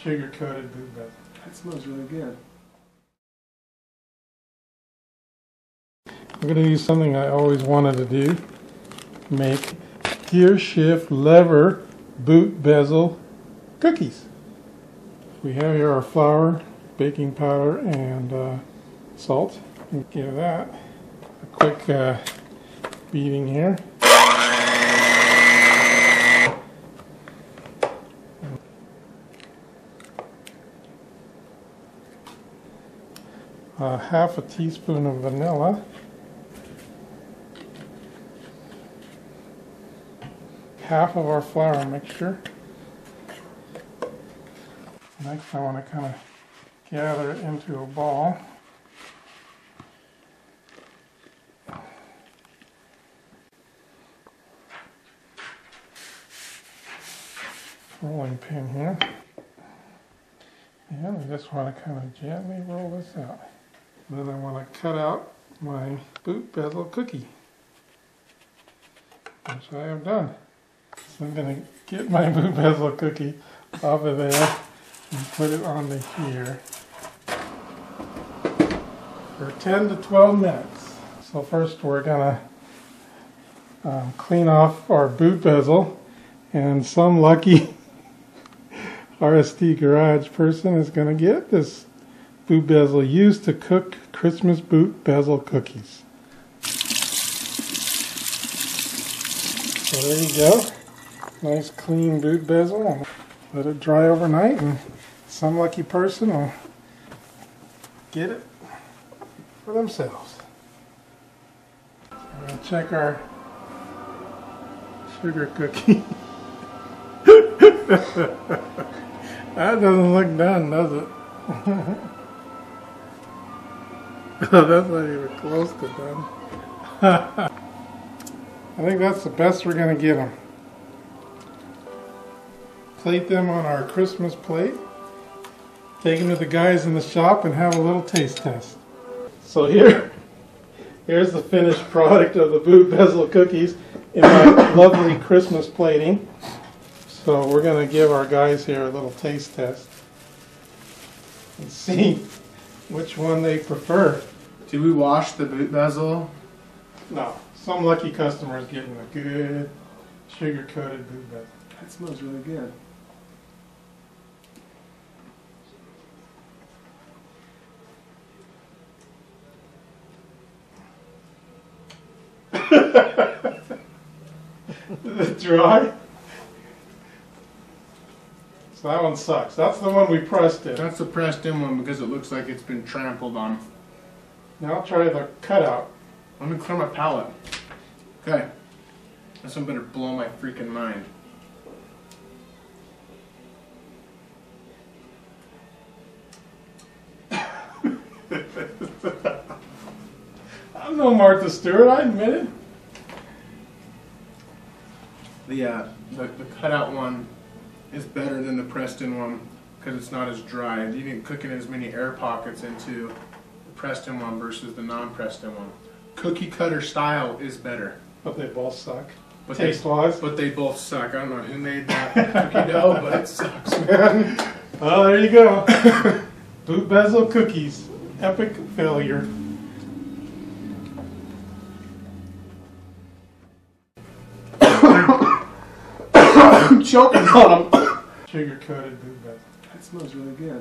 Sugar-coated boot bezel. That smells really good. I'm going to use something I always wanted to do. Make gear shift lever boot bezel cookies. We have here our flour, baking powder, and salt. We'll give that a quick beating here. Half a teaspoon of vanilla. Half of our flour mixture. Next I want to kind of gather it into a ball. Rolling pin here. And I just want to kind of gently roll this out. Then I want to cut out my boot bezel cookie, which I have done. So I'm going to get my boot bezel cookie off of there and put it onto here for 10 to 12 minutes. So first we're going to clean off our boot bezel, and some lucky RST Garage person is going to get this boot bezel used to cook Christmas boot bezel cookies. So there you go. Nice clean boot bezel. Let it dry overnight and some lucky person will get it for themselves. We're going to check our sugar cookie. That doesn't look done, does it? Oh, that's not even close to done. I think that's the best we're going to get them. Plate them on our Christmas plate. Take them to the guys in the shop and have a little taste test. So here's the finished product of the boot bezel cookies in my lovely Christmas plating. So we're going to give our guys here a little taste test and see which one they prefer. Did we wash the boot bezel? No, some lucky customer is getting a good sugar-coated boot bezel. That smells really good. Is it dry? So that one sucks. That's the one we pressed in. That's the pressed in one because it looks like it's been trampled on. Now I'll try the cutout. Let me clear my palate. Okay. This one better blow my freaking mind. I'm no Martha Stewart, I admit it. The cutout one is better than the pressed in one because it's not as dry. You didn't cook in as many air pockets into the pressed in one versus the non-pressed in one. Cookie cutter style is better. But they both suck. But Taste-wise. But they both suck. I don't know who made that cookie dough, but it sucks, man. Oh, there you go. Boot bezel cookies. Epic failure. I'm choking on them. Sugar-coated boot bezel. That smells really good.